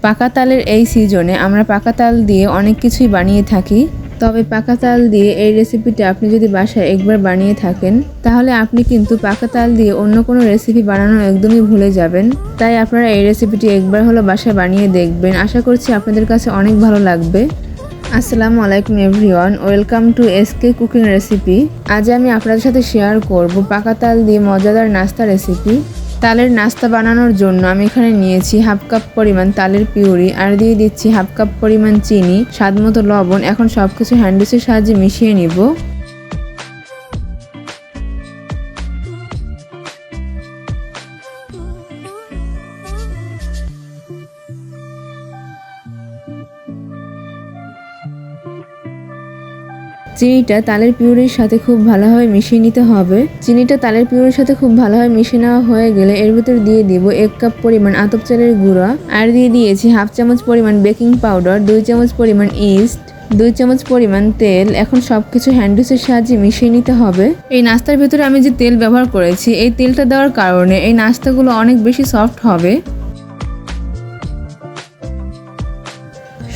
পাকা তালের এই সিজনে আমরা পাকা তাল দিয়ে অনেক কিছুই বানিয়ে থাকি। তবে পাকা তাল দিয়ে এই রেসিপিটা আপনি যদি বাসায় একবার বানিয়ে থাকেন তাহলে আপনি কিন্তু পাকা তাল দিয়ে অন্য কোনো রেসিপি বানানো একদমই ভুলে যাবেন। তাই আপনারা এই রেসিপিটি একবার হলো বাসায় বানিয়ে দেখবেন। আশা করছি আপনাদের কাছে অনেক ভালো লাগবে। আসসালামু আলাইকুম everyone, welcome to SK cooking recipe. আজ আমি আপনাদের সাথে শেয়ার করব পাকা তাল দিয়ে মজাদার নাস্তা রেসিপি। তালের নাস্তা বানানোর জন্য আমি এখানে নিয়েছি হাফ কাপ পরিমাণ তালের পিউরি, আর দিয়ে দিচ্ছি হাফ কাপ পরিমাণ চিনি, স্বাদমতো লবণ। এখন সবকিছু হ্যান্ড উইচের সাহায্যে মিশিয়ে নিব। চিনিটা তালের পিউরির সাথে খুব ভালোভাবে মিশিয়ে নিতে হবে। চিনিটা তালের পিউরির সাথে খুব ভালোভাবে মিশিয়ে নেওয়া হয়ে গেলে এর ভিতর দিয়ে দিব 1 কাপ পরিমাণ আতপ চালের গুঁড়া, আর দিয়ে দিয়েছি হাফ চামচ পরিমাণ বেকিং পাউডার, 2 চামচ পরিমাণ ইস্ট, 2 চামচ পরিমাণ তেল। এখন সবকিছু হ্যান্ড উইচের সাহায্যে মিশিয়ে নিতে হবে। এই নাস্তার ভিতরে আমি যে তেল ব্যবহার করেছি, এই তেলটা দেওয়ার কারণে এই নাস্তাগুলো অনেক বেশি সফট হবে।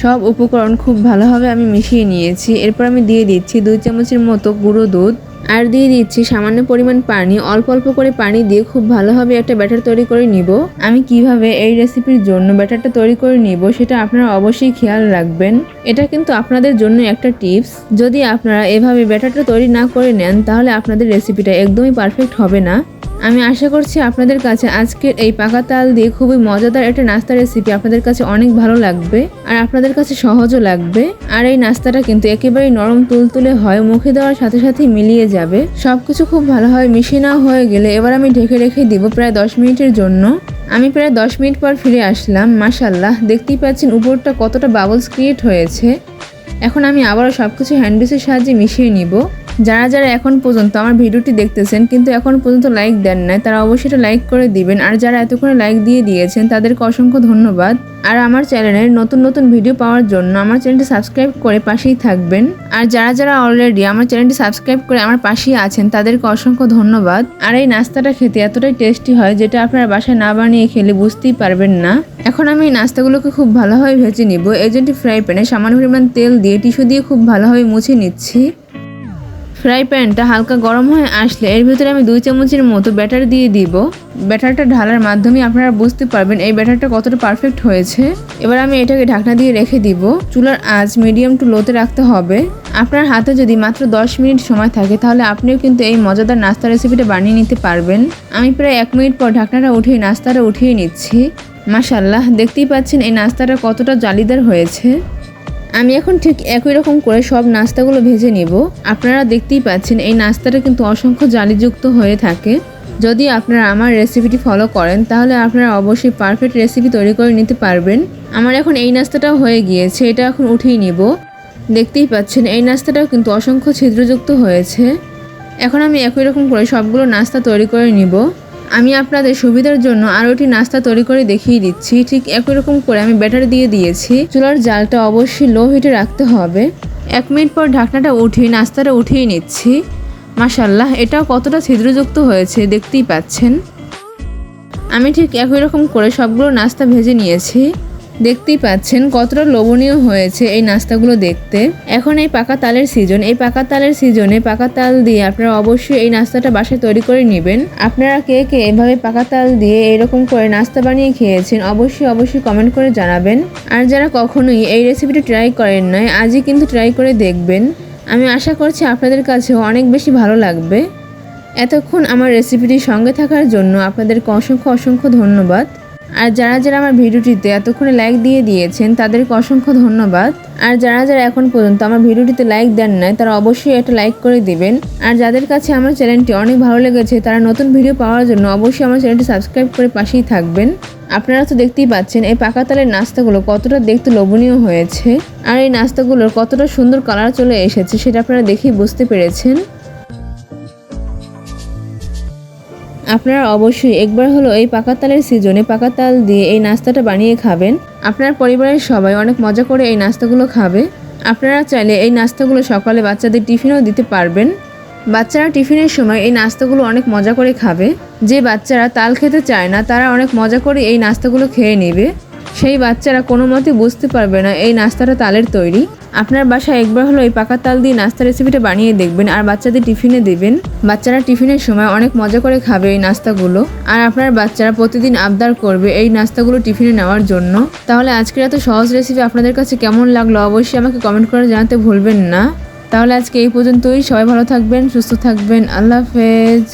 সব উপকরণ খুব ভালোভাবে আমি মিশিয়ে নিয়েছি। এরপর আমি দিয়ে দিচ্ছি 2 চামচের মতো গুঁড়ো দুধ, আর দিয়ে দিচ্ছি সামান্য পরিমাণ পানি। অল্প অল্প করে পানি দিয়ে খুব ভালোভাবে একটা ব্যাটার তৈরি করে নিব। আমি কিভাবে এই রেসিপির জন্য ব্যাটারটা তৈরি করে নিব সেটা আপনারা অবশ্যই খেয়াল রাখবেন। এটা কিন্তু আপনাদের জন্য একটা টিপস। যদি আপনারা এভাবে ব্যাটারটা তৈরি না করে নেন তাহলে আপনাদের রেসিপিটা একদমই পারফেক্ট হবে না। আমি আশা করছি আপনাদের কাছে আজকের এই পাকা তাল দিয়ে খুবই মজাদার একটা নাস্তা রেসিপি আপনাদের কাছে অনেক ভালো লাগবে, আর আপনাদের কাছে সহজও লাগবে। আর এই নাস্তাটা কিন্তু একেবারেই নরম তুলতুলে হয়, মুখে দেওয়ার সাথে সাথেই মিলিয়ে যাবে। সবকিছু খুব ভালোভাবে মিশিয়ে নেওয়া হয়ে গেলে এবার আমি ঢেকে রেখে দিব প্রায় 10 মিনিটের জন্য। আমি প্রায় 10 মিনিট পর ফিরে আসলাম। মাশাআল্লাহ, দেখতেই পাচ্ছেন উপরটা কতটা বাবলস ক্রিয়েট হয়েছে। এখন আমি আবারও সবকিছু হ্যান্ড উইচের সাহায্যে মিশিয়ে নিব। যারা যারা এখন পর্যন্ত আমার ভিডিওটি দেখতেছেন কিন্তু এখন পর্যন্ত লাইক দেন নাই, তারা অবশ্যই এটা লাইক করে দিবেন। আর যারা এতক্ষণে লাইক দিয়ে দিয়েছেন তাদেরকে অসংখ্য ধন্যবাদ। আর আমার চ্যানেলের নতুন নতুন ভিডিও পাওয়ার জন্য আমার চ্যানেলটি সাবস্ক্রাইব করে পাশেই থাকবেন। আর যারা যারা অলরেডি আমার চ্যানেলটি সাবস্ক্রাইব করে আমার পাশেই আছেন তাদেরকে অসংখ্য ধন্যবাদ। আর এই নাস্তাটা খেতে এতটাই টেস্টি হয় যেটা আপনারা বাসায় না বানিয়ে খেলে বুঝতেই পারবেন না। এখন আমি এই নাস্তাগুলোকে খুব ভালোভাবে ভেজে নিব। এই জন্য ফ্রাই প্যানে সামান্য পরিমাণ তেল দিয়ে টিস্যু দিয়ে খুব ভালোভাবে মুছে নিচ্ছি। ফ্রাই প্যানটা হালকা গরম হয়ে আসলে এর ভিতরে আমি 2 চামচের মতো ব্যাটার দিয়ে দিব। ব্যাটারটা ঢালার মাধ্যমে আপনারা বুঝতে পারবেন এই ব্যাটারটা কতটা পারফেক্ট হয়েছে। এবার আমি এটাকে ঢাকনা দিয়ে রেখে দিব। চুলার আঁচ মিডিয়াম টু লোতে রাখতে হবে। আপনার হাতে যদি মাত্র 10 মিনিট সময় থাকে তাহলে আপনিও কিন্তু এই মজাদার নাস্তা রেসিপিটা বানিয়ে নিতে পারবেন। আমি প্রায় 1 মিনিট পর ঢাকনাটা উঠিয়ে নাস্তাটা উঠিয়ে নিচ্ছি। মাশাআল্লাহ, দেখতেই পাচ্ছেন এই নাস্তাটা কতটা জালিদার হয়েছে। আমি এখন ঠিক একই রকম করে সব নাস্তাগুলো ভেজে নেব। আপনারা দেখতেই পাচ্ছেন এই নাস্তাটা কিন্তু অসংখ্য জালিযুক্ত হয়ে থাকে। যদি আপনারা আমার রেসিপিটি ফলো করেন তাহলে আপনারা অবশ্যই পারফেক্ট রেসিপি তৈরি করে নিতে পারবেন। আমার এখন এই নাস্তাটাও হয়ে গিয়েছে, এটা এখন উঠিয়ে নিব। দেখতেই পাচ্ছেন এই নাস্তাটাও কিন্তু অসংখ্য ছিদ্রযুক্ত হয়েছে। এখন আমি একই রকম করে সবগুলো নাস্তা তৈরি করে নিব। আমি আপনাদের সুবিধার জন্য আরও একটি নাস্তা তৈরি করে দেখিয়ে দিচ্ছি। ঠিক একই রকম করে আমি ব্যাটার দিয়ে দিয়েছি। চুলার জালটা অবশ্যই লো হিটে রাখতে হবে। 1 মিনিট পর ঢাকনাটা উঠিয়ে নাস্তাটা উঠিয়ে নিচ্ছি। মাশাআল্লাহ, এটাও কতটা ছিদ্রযুক্ত হয়েছে দেখতেই পাচ্ছেন। আমি ঠিক একই রকম করে সবগুলো নাস্তা ভেজে নিয়েছি। দেখতেই পাচ্ছেন কতটা লোভনীয় হয়েছে এই নাস্তাগুলো দেখতে। এখন এই পাকা তালের সিজন, এই পাকা তালের সিজনে পাকা তাল দিয়ে আপনারা অবশ্যই এই নাস্তাটা বাসায় তৈরি করে নেবেন। আপনারা কে কে এভাবে পাকা তাল দিয়ে এরকম করে নাস্তা বানিয়ে খেয়েছেন অবশ্যই কমেন্ট করে জানাবেন। আর যারা কখনোই এই রেসিপিটি ট্রাই করেন নাই আজই কিন্তু ট্রাই করে দেখবেন। আমি আশা করছি আপনাদের কাছেও অনেক বেশি ভালো লাগবে। এতক্ষণ আমার রেসিপিটির সঙ্গে থাকার জন্য আপনাদেরকে অসংখ্য ধন্যবাদ। আর যারা যারা আমার ভিডিওটিতে এতক্ষণে লাইক দিয়ে দিয়েছেন তাদেরকে অসংখ্য ধন্যবাদ। আর যারা যারা এখন পর্যন্ত আমার ভিডিওটিতে লাইক দেন নাই তারা অবশ্যই একটা লাইক করে দিবেন। আর যাদের কাছে আমার চ্যানেলটি অনেক ভালো লেগেছে তারা নতুন ভিডিও পাওয়ার জন্য অবশ্যই আমার চ্যানেলটি সাবস্ক্রাইব করে পাশেই থাকবেন। আপনারা তো দেখতেই পাচ্ছেন এই পাকা তালের নাস্তাগুলো কতটা দেখতে লোভনীয় হয়েছে, আর এই নাস্তাগুলোর কতটা সুন্দর কালার চলে এসেছে সেটা আপনারা দেখেই বুঝতে পেরেছেন। আপনারা অবশ্যই একবার হলো এই পাকা তালের সিজনে পাকা তাল দিয়ে এই নাস্তাটা বানিয়ে খাবেন। আপনার পরিবারের সবাই অনেক মজা করে এই নাস্তাগুলো খাবে। আপনারা চাইলে এই নাস্তাগুলো সকালে বাচ্চাদের টিফিনেও দিতে পারবেন। বাচ্চারা টিফিনের সময় এই নাস্তাগুলো অনেক মজা করে খাবে। যে বাচ্চারা তাল খেতে চায় না তারা অনেক মজা করে এই নাস্তাগুলো খেয়ে নেবে। সেই বাচ্চারা কোনো মতে বুঝতে পারবে না এই নাস্তাটা তালের তৈরি। আপনার বাসায় একবার হলো এই পাকা তাল দিয়ে নাস্তা রেসিপিটা বানিয়ে দেখবেন আর বাচ্চাদের টিফিনে দেবেন। বাচ্চারা টিফিনের সময় অনেক মজা করে খাবে এই নাস্তাগুলো, আর আপনার বাচ্চারা প্রতিদিন আবদার করবে এই নাস্তাগুলো টিফিনে নেওয়ার জন্য। তাহলে আজকের এত সহজ রেসিপি আপনাদের কাছে কেমন লাগলো অবশ্যই আমাকে কমেন্ট করে জানাতে ভুলবেন না। তাহলে আজকে এই পর্যন্তই। সবাই ভালো থাকবেন, সুস্থ থাকবেন। আল্লাহ হাফেজ।